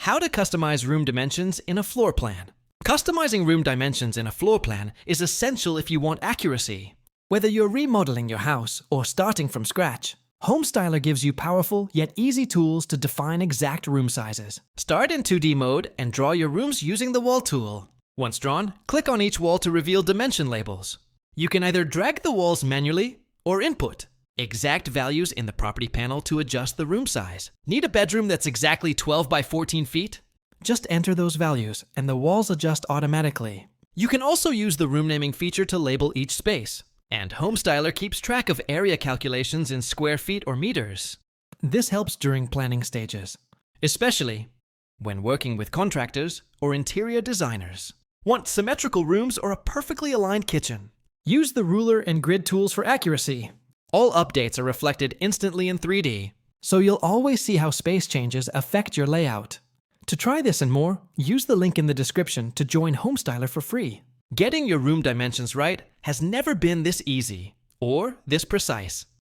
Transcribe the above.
How to customize room dimensions in a floor plan. Customizing room dimensions in a floor plan is essential if you want accuracy. Whether you're remodeling your house or starting from scratch, Homestyler gives you powerful yet easy tools to define exact room sizes. Start in 2D mode and draw your rooms using the wall tool. Once drawn, click on each wall to reveal dimension labels. You can either drag the walls manually or input exact values in the property panel to adjust the room size. Need a bedroom that's exactly 12 by 14 feet? Just enter those values and the walls adjust automatically. You can also use the room naming feature to label each space. And Homestyler keeps track of area calculations in square feet or meters. This helps during planning stages, especially when working with contractors or interior designers. Want symmetrical rooms or a perfectly aligned kitchen? Use the ruler and grid tools for accuracy. All updates are reflected instantly in 3D, so you'll always see how space changes affect your layout. To try this and more, use the link in the description to join Homestyler for free. Getting your room dimensions right has never been this easy or this precise.